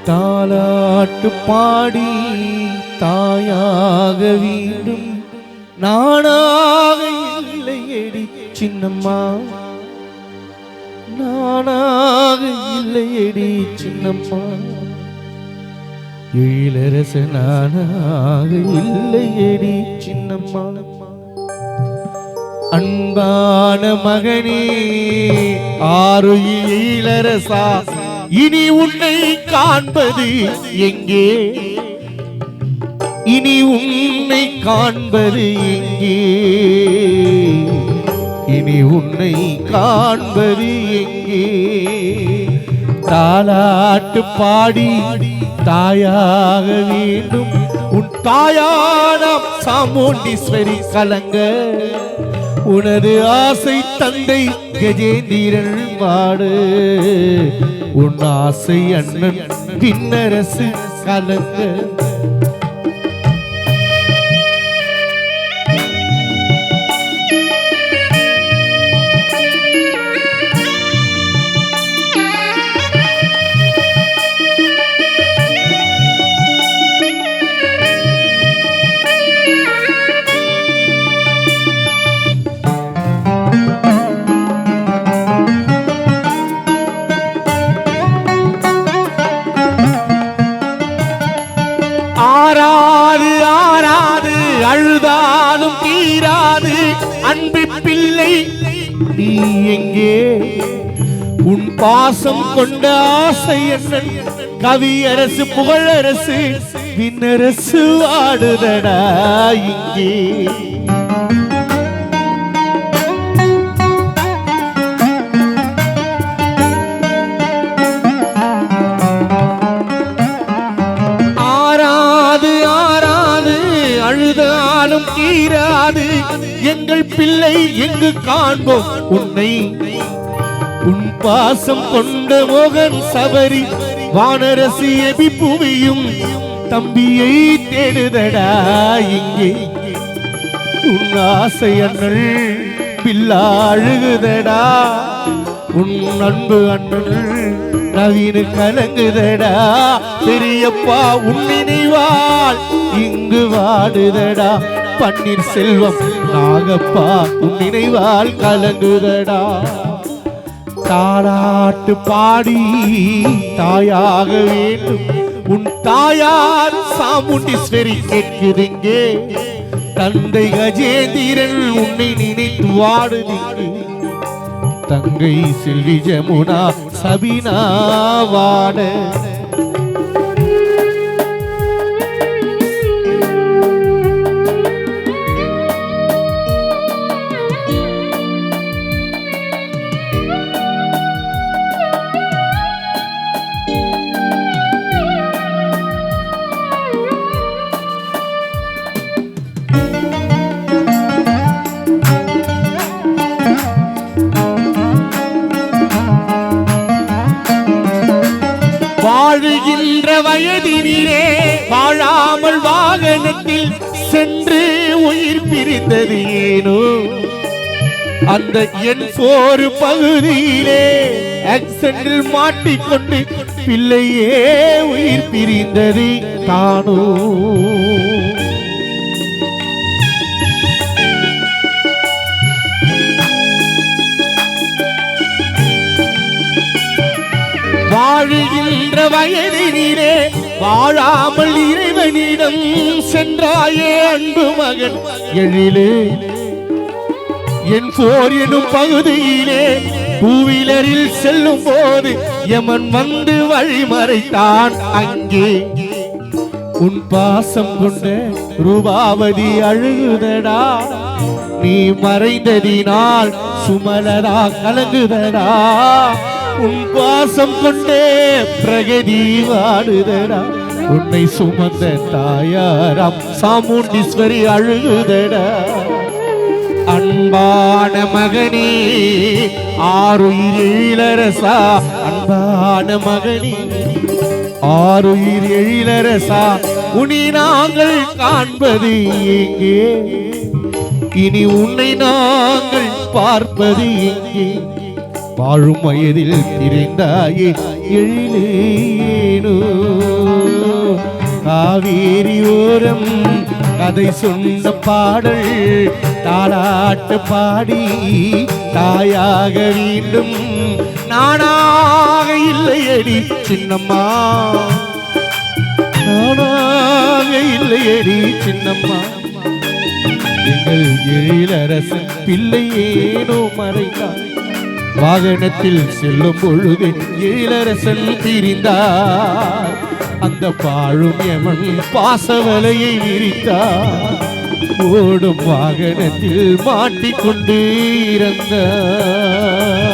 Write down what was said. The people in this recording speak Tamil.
தாலாட்டு பாடி தாயாக வேண்டும் நானாக இல்லையடி சின்னம்மா, நானாக இல்லையடி சின்னம்மா, எழிலரச நானாக இல்லையடி சின்னம்மா. அன்பான மகனே ஆருயிர் எழிலரசா, இனி உன்னை காண்பது எங்கே, இனி உன்னை காண்பது எங்கே, இனி உன்னை காண்பது எங்கே. தாலாட்டு பாடி தாயாக வேண்டும் உன் தாயான சாமுண்டீஸ்வரி கலங்க, உனது ஆசை தந்தை கஜேந்திரன் பாடு, உன் ஆசை அண்ணன் பின்னரசு கலங்க. ஆராது ஆராது அழுதாலும் தீராது அன்பு பிள்ளை நீ எங்கே, உன் பாசம் கொண்ட ஆசை அண்ணன் கவியரசு புகழரசு விண்ணரசு வாடுதடா இங்கே. அழுதாலும் தீராது எங்கள் பிள்ளை எங்கு காண்போம் உன்னை, உன் பாசம் கொண்ட மோகன் சபரி வானரசி எபி புவியும் தம்பியை தேடுதடா இங்கே. உன் ஆசை அண்ணல் பிள்ளா அழுகுதடா, உன் அன்பு அண்ணல் நவீனு கலங்குதடா, பெரியப்பா உன் நினைவால் இங்கு வாடுதடா, பன்னீர் செல்வம் நாகப்பா உன் நினைவால் கலங்குதடா. தாலாட்டு பாடி தாயாக வேண்டும் உன் தாயார் சாமுண்டீஸ்வரி கேட்குதுங்கே, தந்தை கஜேந்திரன் உன்னை நினைத்து வாடுதிங்கு, தங்கை செல்வி ஜமுனா சபினா வாட. வாழுகின்ற வயதினிலே வாழாமல் வாகனத்தில் சென்று உயிர் பிரிந்தது ஏனோ, அந்த எண் 4 பகுதியிலே ஆக்சிடென்டில் மாட்டிக்கொண்டு பிள்ளையே உயிர் பிரிந்தது தானோ. வாழுகின்ற வயதினிலே வாழாமல் இறைவனிடம் சென்றாயே அன்பு மகன் எழிலே, என் 4 எனும் பகுதியிலே பூவிலரில் செல்லும் போது யமன் வந்து வழிமறைத்தான் அங்கே. உன் பாசம் கொண்ட ரூபாவதி அழுகுதடா, நீ மறைந்ததினால் சுமலரா கலங்குதடா, உன் பாசம் கொண்டே பிரகதி வாடுதடா, உன்னை சுமந்த தாயாராம் சாமுண்டீஸ்வரி அழுகுதடா. அன்பான மகனே ஆருயிர் எழிலரசா, அன்பான மகனே ஆருயிர் எழிலரசா, உன்னை நாங்கள் காண்பது எங்கே, இனி உன்னை நாங்கள் பார்ப்பது எங்கே. வாழும் வயதில் திரிந்தாயே எழிலேனோ. காவேரி ஓரம் கதை சொன்ன பாடல் தாலாட்டு பாடி தாயாக வேண்டும் நானாக இல்லையடி சின்னம்மா நானாக இல்லையடி சின்னம்மா எங்கள் எழிலரசன் பிள்ளை ஏனோ மறைந்தார் வாகனத்தில் செல்லும் பொழுது எழிலரசன் பிரிந்தார் அந்த பாழும் எமன் பாசவலையை விரித்தார் ஓடும் வாகனத்தில் மாட்டிக்கொண்டு இறந்தார்